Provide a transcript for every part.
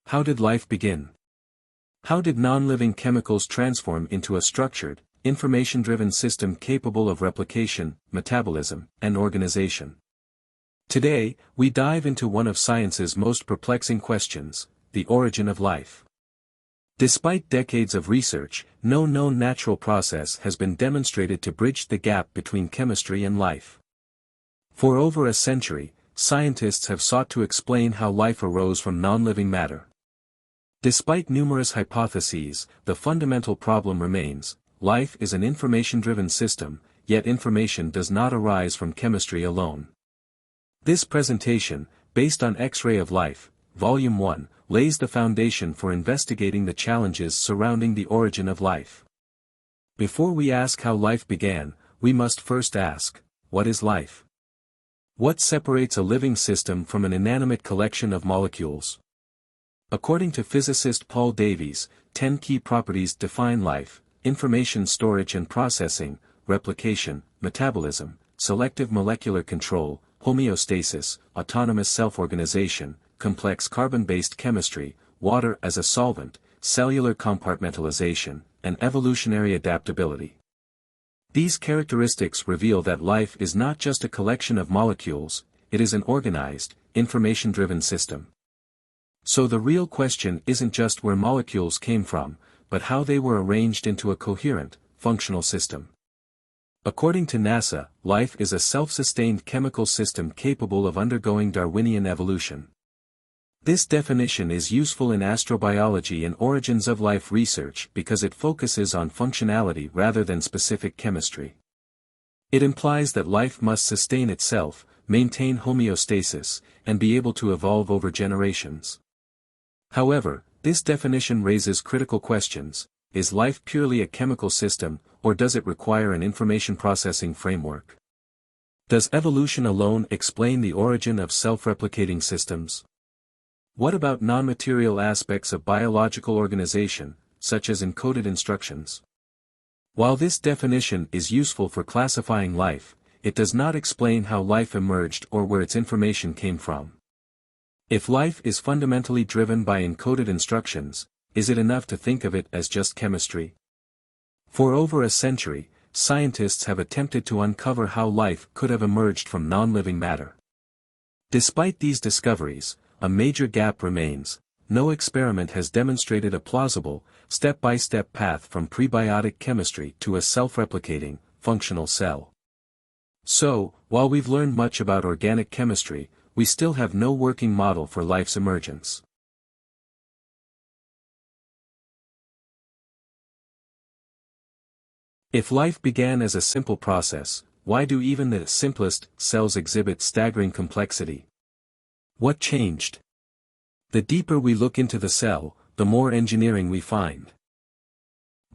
How did life begin? How did non-living chemicals transform into a structured, information-driven system capable of replication, metabolism, and organization? Today, we dive into one of science's most perplexing questions, the origin of life. Despite decades of research, no known natural process has been demonstrated to bridge the gap between chemistry and life. For over a century, scientists have sought to explain how life arose from non-living matter. Despite numerous hypotheses, the fundamental problem remains: life is an information-driven system, yet information does not arise from chemistry alone. This presentation, based on X-Ray of Life, Volume 1, lays the foundation for investigating the challenges surrounding the origin of life. Before we ask how life began, we must first ask, what is life? What separates a living system from an inanimate collection of molecules? According to physicist Paul Davies, 10 key properties define life: information storage and processing, replication, metabolism, selective molecular control, homeostasis, autonomous self-organization, complex carbon-based chemistry, water as a solvent, cellular compartmentalization, and evolutionary adaptability. These characteristics reveal that life is not just a collection of molecules, it is an organized, information-driven system. So the real question isn't just where molecules came from, but how they were arranged into a coherent, functional system. According to NASA, life is a self-sustained chemical system capable of undergoing Darwinian evolution. This definition is useful in astrobiology and origins of life research because it focuses on functionality rather than specific chemistry. It implies that life must sustain itself, maintain homeostasis, and be able to evolve over generations. However, this definition raises critical questions: is life purely a chemical system, or does it require an information processing framework? Does evolution alone explain the origin of self-replicating systems? What about non-material aspects of biological organization, such as encoded instructions? While this definition is useful for classifying life, it does not explain how life emerged or where its information came from. If life is fundamentally driven by encoded instructions, is it enough to think of it as just chemistry? For over a century, scientists have attempted to uncover how life could have emerged from non-living matter. Despite these discoveries, a major gap remains: no experiment has demonstrated a plausible, step-by-step path from prebiotic chemistry to a self-replicating, functional cell. So, while we've learned much about organic chemistry, we still have no working model for life's emergence. If life began as a simple process, why do even the simplest cells exhibit staggering complexity? What changed? The deeper we look into the cell, the more engineering we find.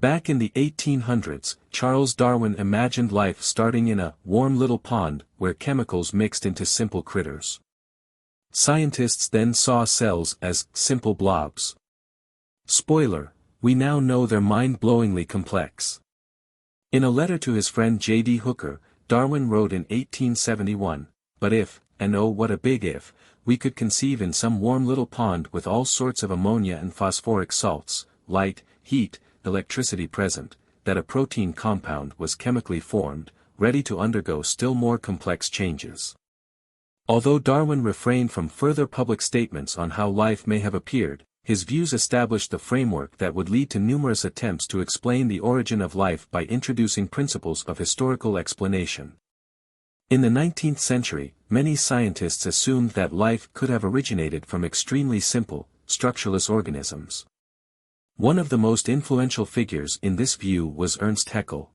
Back in the 1800s, Charles Darwin imagined life starting in a warm little pond where chemicals mixed into simple critters. Scientists then saw cells as simple blobs. Spoiler: we now know they're mind-blowingly complex. In a letter to his friend J.D. Hooker, Darwin wrote in 1871, "But if, and oh what a big if, we could conceive in some warm little pond with all sorts of ammonia and phosphoric salts, light, heat, electricity present, that a protein compound was chemically formed, ready to undergo still more complex changes." Although Darwin refrained from further public statements on how life may have appeared, his views established the framework that would lead to numerous attempts to explain the origin of life by introducing principles of historical explanation. In the 19th century, many scientists assumed that life could have originated from extremely simple, structureless organisms. One of the most influential figures in this view was Ernst Haeckel.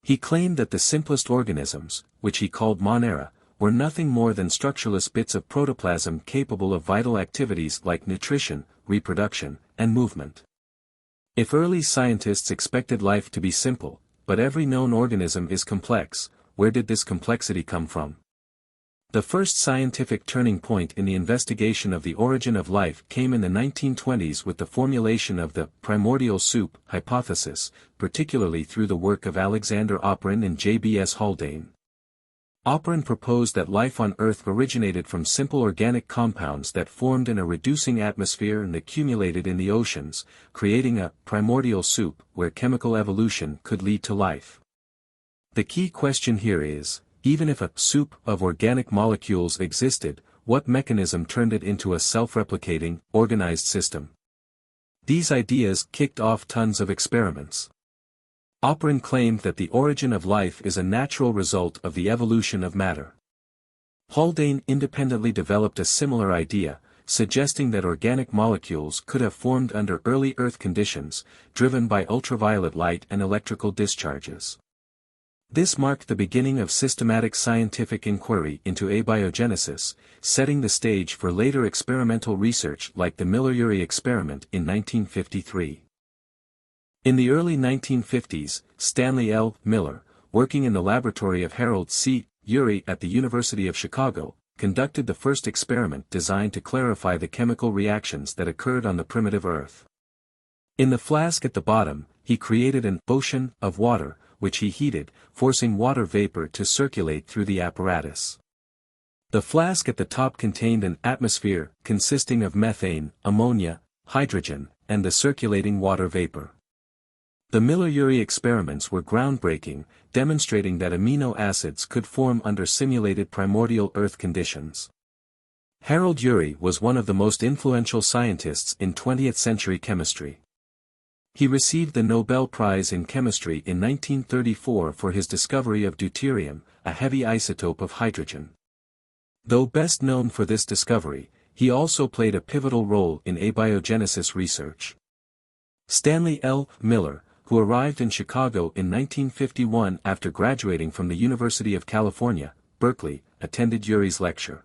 He claimed that the simplest organisms, which he called Monera, were nothing more than structureless bits of protoplasm capable of vital activities like nutrition, reproduction, and movement. If early scientists expected life to be simple, but every known organism is complex, where did this complexity come from? The first scientific turning point in the investigation of the origin of life came in the 1920s with the formulation of the primordial soup hypothesis, particularly through the work of Alexander Oparin and J.B.S. Haldane. Operin proposed that life on Earth originated from simple organic compounds that formed in a reducing atmosphere and accumulated in the oceans, creating a primordial soup where chemical evolution could lead to life. The key question here is, even if a soup of organic molecules existed, what mechanism turned it into a self-replicating, organized system? These ideas kicked off tons of experiments. Operin claimed that the origin of life is a natural result of the evolution of matter. Haldane independently developed a similar idea, suggesting that organic molecules could have formed under early Earth conditions, driven by ultraviolet light and electrical discharges. This marked the beginning of systematic scientific inquiry into abiogenesis, setting the stage for later experimental research like the Miller-Urey experiment in 1953. In the early 1950s, Stanley L. Miller, working in the laboratory of Harold C. Urey at the University of Chicago, conducted the first experiment designed to clarify the chemical reactions that occurred on the primitive Earth. In the flask at the bottom, he created an ocean of water, which he heated, forcing water vapor to circulate through the apparatus. The flask at the top contained an atmosphere consisting of methane, ammonia, hydrogen, and the circulating water vapor. The Miller-Urey experiments were groundbreaking, demonstrating that amino acids could form under simulated primordial Earth conditions. Harold Urey was one of the most influential scientists in 20th-century chemistry. He received the Nobel Prize in Chemistry in 1934 for his discovery of deuterium, a heavy isotope of hydrogen. Though best known for this discovery, he also played a pivotal role in abiogenesis research. Stanley L. Miller, who arrived in Chicago in 1951 after graduating from the University of California, Berkeley, attended Urey's lecture.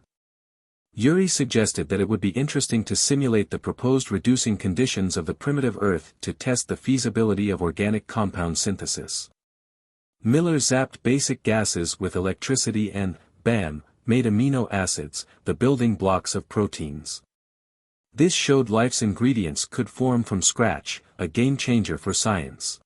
Urey suggested that it would be interesting to simulate the proposed reducing conditions of the primitive Earth to test the feasibility of organic compound synthesis. Miller zapped basic gases with electricity and, bam, made amino acids, the building blocks of proteins. This showed life's ingredients could form from scratch, a game-changer for science.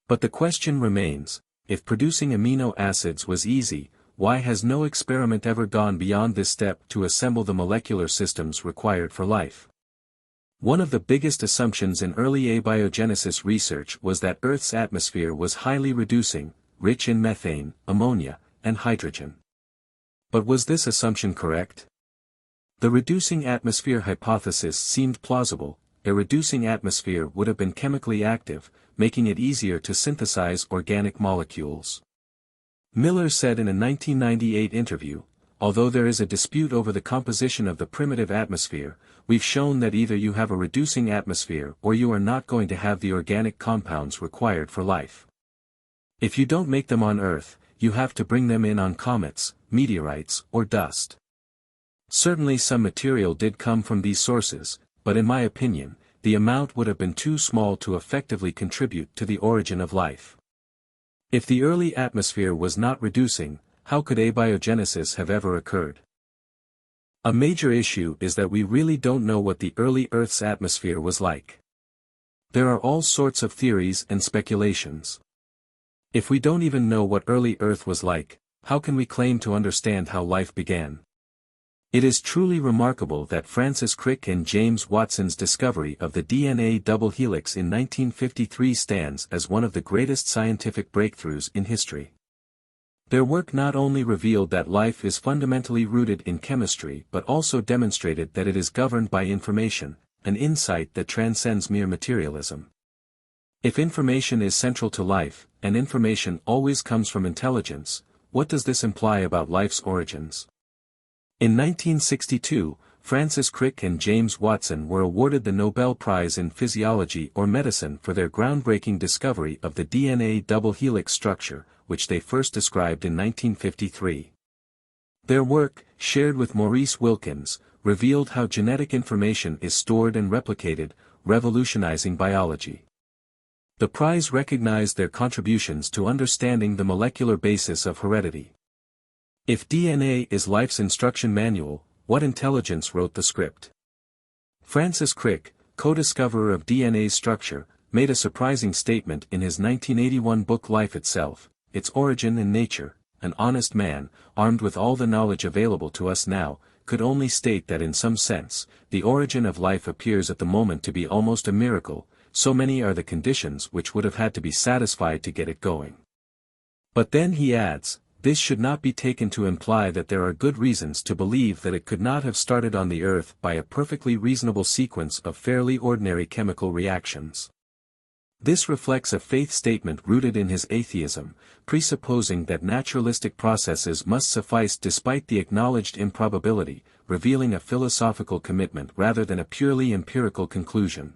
But the question remains, if producing amino acids was easy, why has no experiment ever gone beyond this step to assemble the molecular systems required for life? One of the biggest assumptions in early abiogenesis research was that Earth's atmosphere was highly reducing, rich in methane, ammonia, and hydrogen. But was this assumption correct? The reducing atmosphere hypothesis seemed plausible. A reducing atmosphere would have been chemically active, making it easier to synthesize organic molecules. Miller said in a 1998 interview, "Although there is a dispute over the composition of the primitive atmosphere, we've shown that either you have a reducing atmosphere or you are not going to have the organic compounds required for life. If you don't make them on Earth, you have to bring them in on comets, meteorites, or dust." Certainly some material did come from these sources, but in my opinion, the amount would have been too small to effectively contribute to the origin of life. If the early atmosphere was not reducing, how could abiogenesis have ever occurred? A major issue is that we really don't know what the early Earth's atmosphere was like. There are all sorts of theories and speculations. If we don't even know what early Earth was like, how can we claim to understand how life began? It is truly remarkable that Francis Crick and James Watson's discovery of the DNA double helix in 1953 stands as one of the greatest scientific breakthroughs in history. Their work not only revealed that life is fundamentally rooted in chemistry but also demonstrated that it is governed by information, an insight that transcends mere materialism. If information is central to life, and information always comes from intelligence, what does this imply about life's origins? In 1962, Francis Crick and James Watson were awarded the Nobel Prize in Physiology or Medicine for their groundbreaking discovery of the DNA double helix structure, which they first described in 1953. Their work, shared with Maurice Wilkins, revealed how genetic information is stored and replicated, revolutionizing biology. The prize recognized their contributions to understanding the molecular basis of heredity. If DNA is life's instruction manual, what intelligence wrote the script? Francis Crick, co-discoverer of DNA's structure, made a surprising statement in his 1981 book Life Itself, Its Origin and Nature, an honest man, armed with all the knowledge available to us now, could only state that in some sense, the origin of life appears at the moment to be almost a miracle, so many are the conditions which would have had to be satisfied to get it going. But then he adds, this should not be taken to imply that there are good reasons to believe that it could not have started on the Earth by a perfectly reasonable sequence of fairly ordinary chemical reactions. This reflects a faith statement rooted in his atheism, presupposing that naturalistic processes must suffice despite the acknowledged improbability, revealing a philosophical commitment rather than a purely empirical conclusion.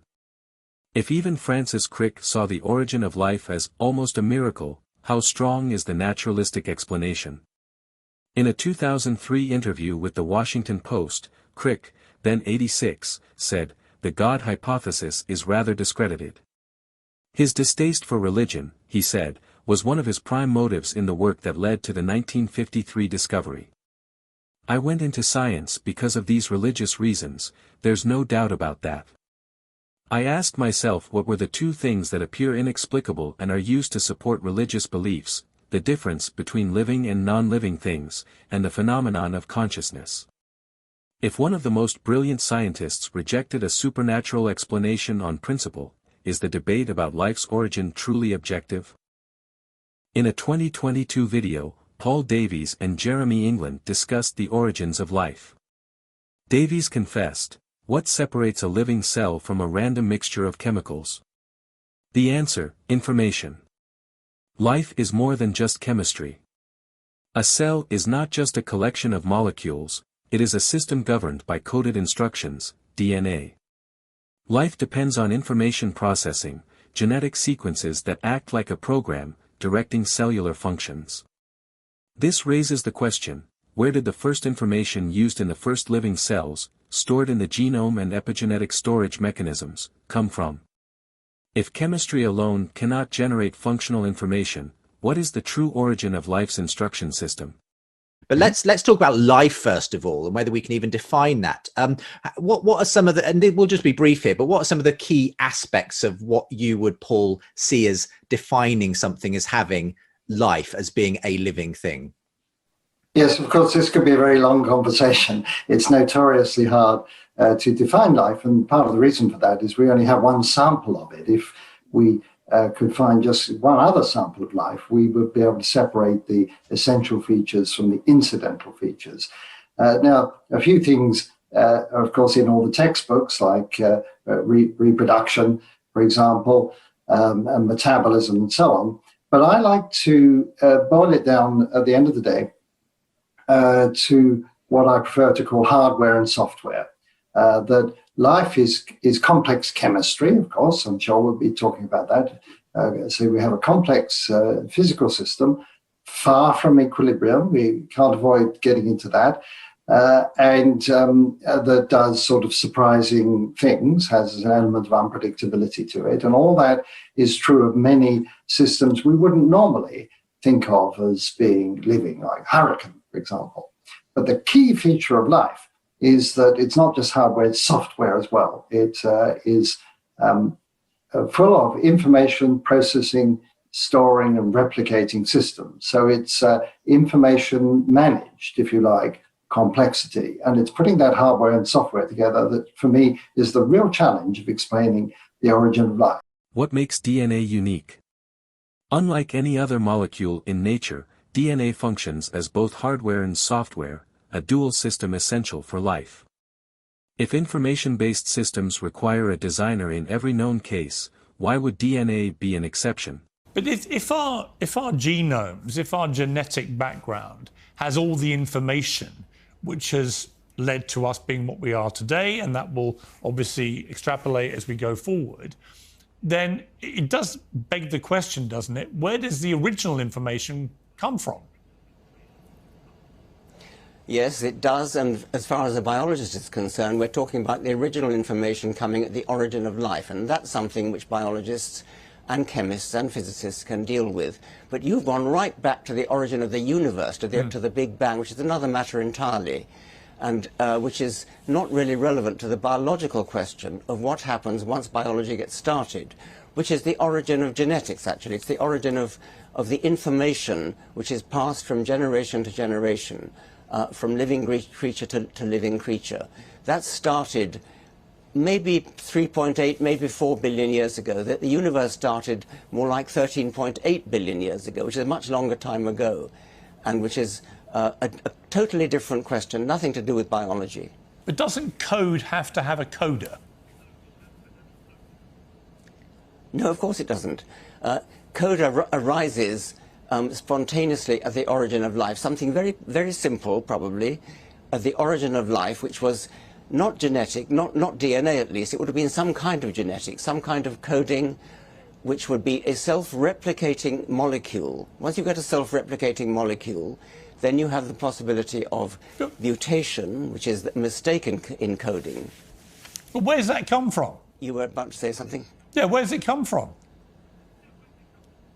If even Francis Crick saw the origin of life as almost a miracle, how strong is the naturalistic explanation? In a 2003 interview with the Washington Post, Crick, then 86, said, "The God hypothesis is rather discredited." His distaste for religion, he said, was one of his prime motives in the work that led to the 1953 discovery. "I went into science because of these religious reasons, there's no doubt about that. I asked myself what were the two things that appear inexplicable and are used to support religious beliefs, the difference between living and non-living things, and the phenomenon of consciousness. If one of the most brilliant scientists rejected a supernatural explanation on principle, is the debate about life's origin truly objective?" In a 2022 video, Paul Davies and Jeremy England discussed the origins of life. Davies confessed, "What separates a living cell from a random mixture of chemicals? The answer, information. Life is more than just chemistry. A cell is not just a collection of molecules, it is a system governed by coded instructions, DNA. Life depends on information processing, genetic sequences that act like a program, directing cellular functions. This raises the question, where did the first information used in the first living cells, stored in the genome and epigenetic storage mechanisms, come from? If chemistry alone cannot generate functional information, what is the true origin of life's instruction system?" But let's talk about life first of all, and whether we can even define that. What are some of the, and we'll just be brief here, but what are some of the key aspects of what you would, Paul, see as defining something as having life, as being a living thing? Yes, of course, this could be a very long conversation. It's notoriously hard to define life, and part of the reason for that is we only have one sample of it. If we could find just one other sample of life, we would be able to separate the essential features from the incidental features. Now, a few things are, of course, in all the textbooks, like reproduction, for example, and metabolism and so on. But I like to boil it down at the end of the day to what I prefer to call hardware and software. That life is complex chemistry, of course. I'm sure we'll be talking about that. So we have a complex physical system, far from equilibrium. We can't avoid getting into that. And that does sort of surprising things, has an element of unpredictability to it. And all that is true of many systems we wouldn't normally think of as being living, like hurricane, for example. But the key feature of life is that it's not just hardware, it's software as well. It is full of information processing, storing and replicating systems. So it's information managed, if you like, complexity. And it's putting that hardware and software together that, for me, is the real challenge of explaining the origin of life. What makes DNA unique? Unlike any other molecule in nature, DNA functions as both hardware and software, a dual system essential for life. If information-based systems require a designer in every known case, why would DNA be an exception? But if our genomes, if our genetic background has all the information which has led to us being what we are today, and that will obviously extrapolate as we go forward, then it does beg the question, doesn't it? Where does the original information come from? Yes, it does, and as far as a biologist is concerned, we're talking about the original information coming at the origin of life, and that's something which biologists and chemists and physicists can deal with. But you've gone right back to the origin of the universe, to the Big Bang, which is another matter entirely. and which is not really relevant to the biological question of what happens once biology gets started, which is the origin of genetics, actually. It's the origin of the information which is passed from generation to generation, from living creature to living creature. That started maybe 3.8, maybe 4 billion years ago. The universe started more like 13.8 billion years ago, which is a much longer time ago, and which is a totally different question, nothing to do with biology. But doesn't code have to have a coder? No, of course it doesn't. Code arises spontaneously at the origin of life, something very, very simple, probably, at the origin of life, which was not genetic, not DNA at least. It would have been some kind of genetic, some kind of coding, which would be a self-replicating molecule. Once you get a self-replicating molecule, then you have the possibility of mutation, which is the mistake in coding. But where does that come from? You were about to say something? Yeah, where does it come from?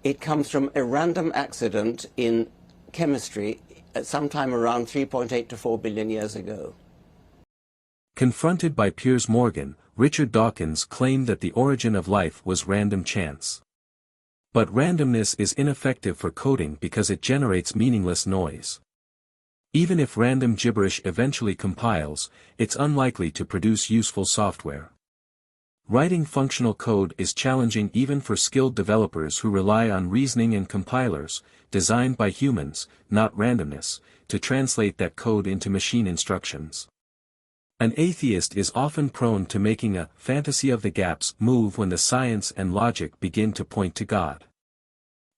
It comes from a random accident in chemistry at some time around 3.8 to 4 billion years ago. Confronted by Piers Morgan, Richard Dawkins claimed that the origin of life was random chance. But randomness is ineffective for coding because it generates meaningless noise. Even if random gibberish eventually compiles, it's unlikely to produce useful software. Writing functional code is challenging even for skilled developers who rely on reasoning and compilers, designed by humans, not randomness, to translate that code into machine instructions. An atheist is often prone to making a fantasy of the gaps move when the science and logic begin to point to God.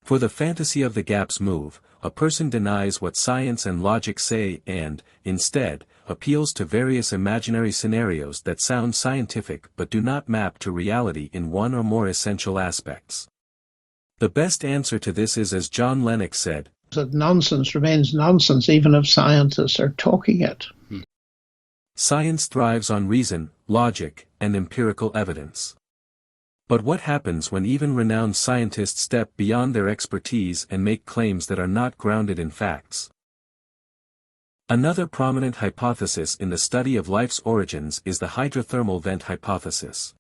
For the fantasy of the gaps move, a person denies what science and logic say and, instead, appeals to various imaginary scenarios that sound scientific but do not map to reality in one or more essential aspects. The best answer to this is, as John Lennox said, that nonsense remains nonsense even if scientists are talking it. Science thrives on reason, logic, and empirical evidence. But what happens when even renowned scientists step beyond their expertise and make claims that are not grounded in facts? Another prominent hypothesis in the study of life's origins is the hydrothermal vent hypothesis.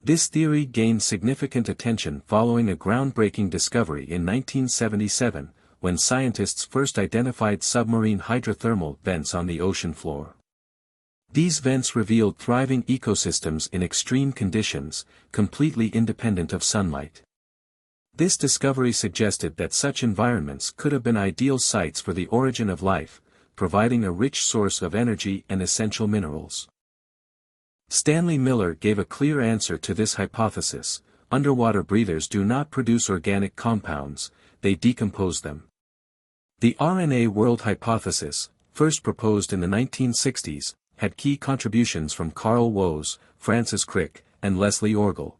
This theory gained significant attention following a groundbreaking discovery in 1977, when scientists first identified submarine hydrothermal vents on the ocean floor. These vents revealed thriving ecosystems in extreme conditions, completely independent of sunlight. This discovery suggested that such environments could have been ideal sites for the origin of life, providing a rich source of energy and essential minerals. Stanley Miller gave a clear answer to this hypothesis: underwater breathers do not produce organic compounds, they decompose them. The RNA world hypothesis, first proposed in the 1960s, had key contributions from Carl Woese, Francis Crick, and Leslie Orgel.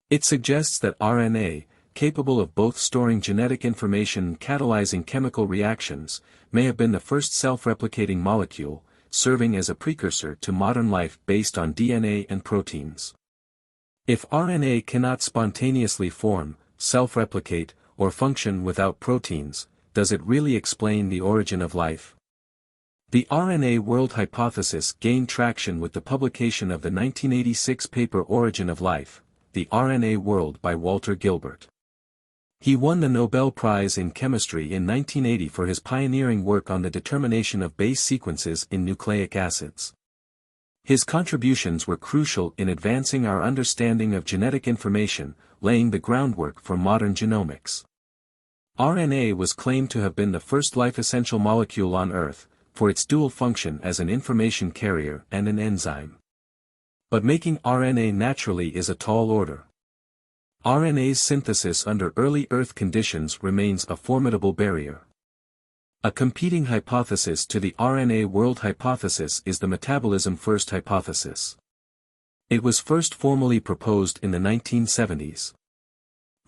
It suggests that RNA, capable of both storing genetic information and catalyzing chemical reactions, may have been the first self-replicating molecule, serving as a precursor to modern life based on DNA and proteins. If RNA cannot spontaneously form, self-replicate, or function without proteins, does it really explain the origin of life? The RNA world hypothesis gained traction with the publication of the 1986 paper Origin of Life, The RNA World by Walter Gilbert. He won the Nobel Prize in Chemistry in 1980 for his pioneering work on the determination of base sequences in nucleic acids. His contributions were crucial in advancing our understanding of genetic information, laying the groundwork for modern genomics. RNA was claimed to have been the first life-essential molecule on Earth, for its dual function as an information carrier and an enzyme. But making RNA naturally is a tall order. RNA's synthesis under early Earth conditions remains a formidable barrier. A competing hypothesis to the RNA world hypothesis is the metabolism first hypothesis. It was first formally proposed in the 1970s.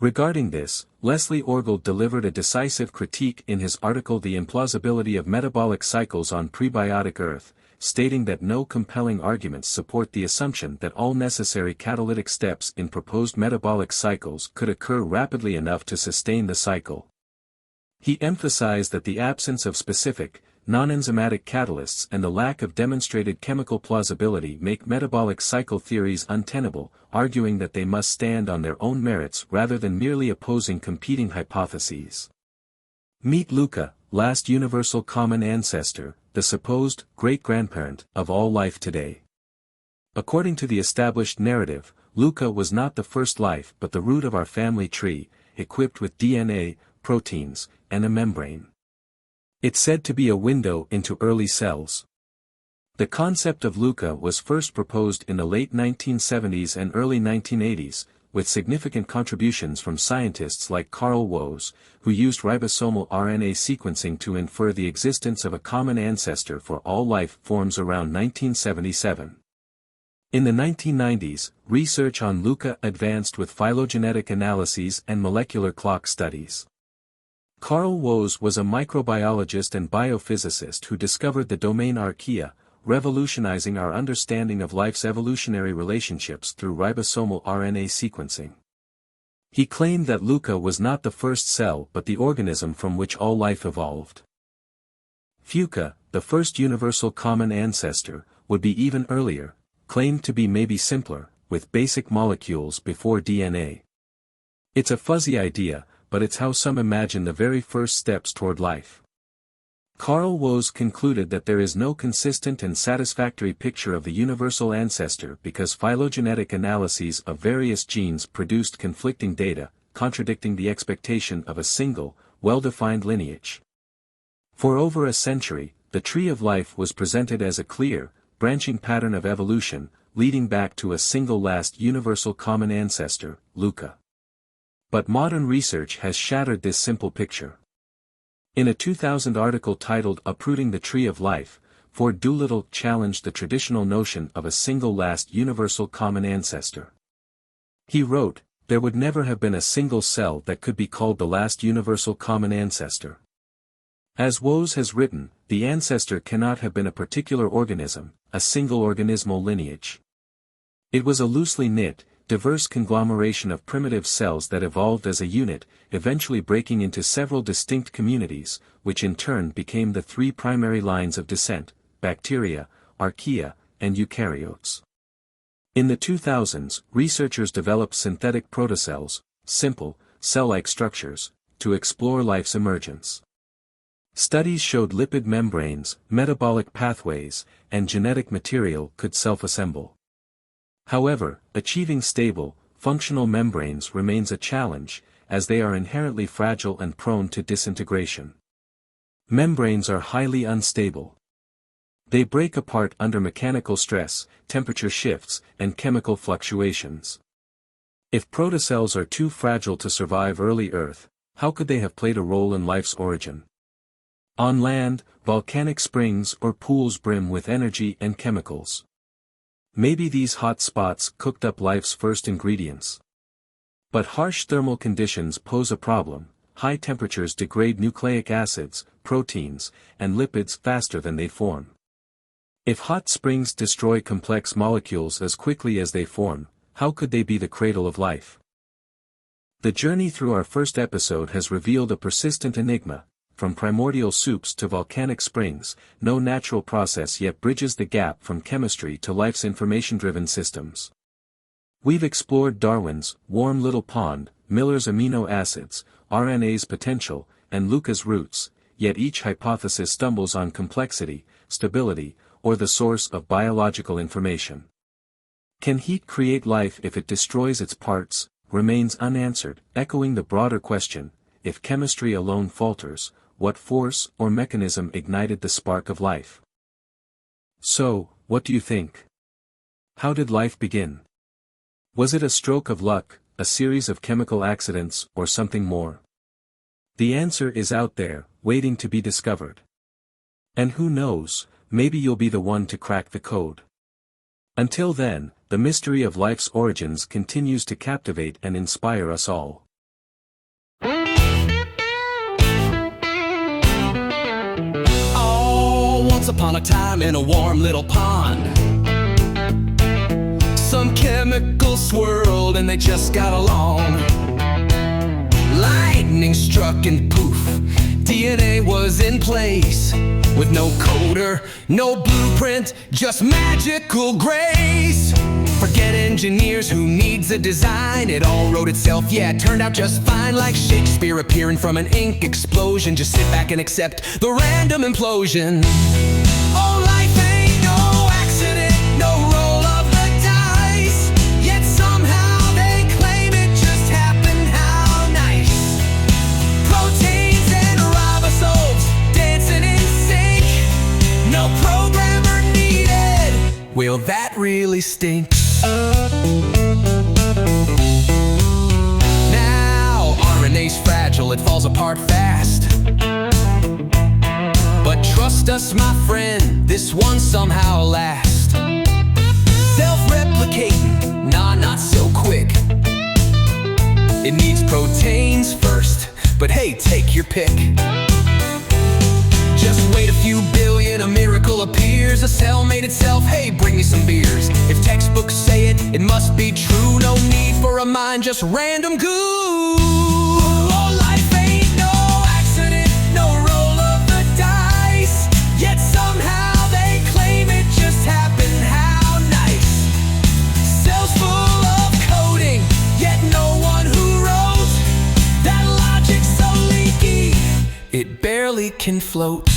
Regarding this, Leslie Orgel delivered a decisive critique in his article The Implausibility of Metabolic Cycles on Prebiotic Earth, stating that no compelling arguments support the assumption that all necessary catalytic steps in proposed metabolic cycles could occur rapidly enough to sustain the cycle. He emphasized that the absence of specific, non-enzymatic catalysts and the lack of demonstrated chemical plausibility make metabolic cycle theories untenable, arguing that they must stand on their own merits rather than merely opposing competing hypotheses. Meet Luca, last universal common ancestor, the supposed great-grandparent of all life today. According to the established narrative, Luca was not the first life but the root of our family tree, equipped with DNA, proteins, and a membrane. It's said to be a window into early cells. The concept of Luca was first proposed in the late 1970s and early 1980s, with significant contributions from scientists like Carl Woese, who used ribosomal RNA sequencing to infer the existence of a common ancestor for all life forms around 1977. In the 1990s, research on Luca advanced with phylogenetic analyses and molecular clock studies. Carl Woese was a microbiologist and biophysicist who discovered the domain archaea, revolutionizing our understanding of life's evolutionary relationships through ribosomal RNA sequencing. He claimed that Luca was not the first cell but the organism from which all life evolved. Fuca, the first universal common ancestor, would be even earlier, claimed to be maybe simpler, with basic molecules before DNA. It's a fuzzy idea, but it's how some imagine the very first steps toward life. Carl Woese concluded that there is no consistent and satisfactory picture of the universal ancestor because phylogenetic analyses of various genes produced conflicting data, contradicting the expectation of a single, well-defined lineage. For over a century, the tree of life was presented as a clear, branching pattern of evolution, leading back to a single last universal common ancestor, Luca. But modern research has shattered this simple picture. In a 2000 article titled Uprooting the Tree of Life, Ford Doolittle challenged the traditional notion of a single last universal common ancestor. He wrote, "There would never have been a single cell that could be called the last universal common ancestor. As Woese has written, the ancestor cannot have been a particular organism, a single organismal lineage. It was a loosely knit, diverse conglomeration of primitive cells that evolved as a unit, eventually breaking into several distinct communities, which in turn became the three primary lines of descent: bacteria, archaea, and eukaryotes." In the 2000s, researchers developed synthetic protocells, simple, cell-like structures, to explore life's emergence. Studies showed lipid membranes, metabolic pathways, and genetic material could self-assemble. However, achieving stable, functional membranes remains a challenge, as they are inherently fragile and prone to disintegration. Membranes are highly unstable. They break apart under mechanical stress, temperature shifts, and chemical fluctuations. If protocells are too fragile to survive early Earth, how could they have played a role in life's origin? On land, volcanic springs or pools brim with energy and chemicals. Maybe these hot spots cooked up life's first ingredients. But harsh thermal conditions pose a problem. High temperatures degrade nucleic acids, proteins, and lipids faster than they form. If hot springs destroy complex molecules as quickly as they form, how could they be the cradle of life? The journey through our first episode has revealed a persistent enigma. From primordial soups to volcanic springs, no natural process yet bridges the gap from chemistry to life's information-driven systems. We've explored Darwin's warm little pond, Miller's amino acids, RNA's potential, and Luca's roots, yet each hypothesis stumbles on complexity, stability, or the source of biological information. Can heat create life if it destroys its parts? Remains unanswered, echoing the broader question: if chemistry alone falters, what force or mechanism ignited the spark of life? So, what do you think? How did life begin? Was it a stroke of luck, a series of chemical accidents, or something more? The answer is out there, waiting to be discovered. And who knows, maybe you'll be the one to crack the code. Until then, the mystery of life's origins continues to captivate and inspire us all. Once upon a time in a warm little pond, some chemicals swirled and they just got along. Lightning struck and poof, DNA was in place, with no coder, no blueprint, just magical grace. Forget engineers, who needs a design? It all wrote itself, yeah, it turned out just fine. Like Shakespeare appearing from an ink explosion. Just sit back and accept the random implosion. Oh, life ain't no accident, no roll of the dice. Yet somehow they claim it just happened, how nice. Proteins and ribosomes dancing in sync. No programmer needed. Will that really stink? Now, RNA's fragile, it falls apart fast. But trust us, my friend, this one somehow lasts. Self-replicating, nah, not so quick. It needs proteins first, but hey, take your pick. Just wait a few billion, a miracle appears. A cell made itself, hey, bring me some beers. If textbooks say it, it must be true. No need for a mind, just random goo. Oh, life ain't no accident, no roll of the dice. Yet somehow they claim it just happened, how nice. Cells full of coding, yet no one who wrote. That logic's so leaky, it barely can float.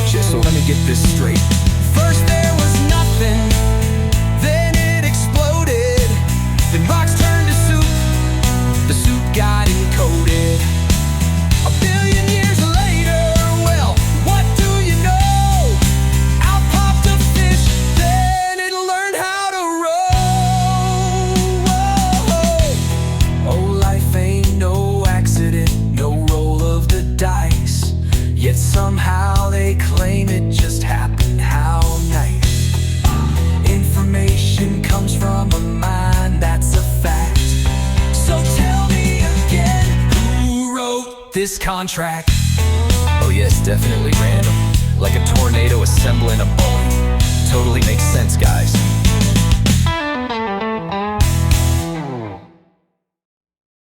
Just so let me get this straight. First there was nothing, then it exploded. Then rocks turned to soup, the soup got encoded. A billion years later, well, what do you know? Out popped a fish, then it learned how to row. Oh, life ain't no accident, no roll of the dice. Yet somehow they claim it just happened, how nice. Information comes from a mind, that's a fact. So tell me again, who wrote this contract? Oh yes, definitely random, like a tornado assembling a bomb. Totally makes sense, guys.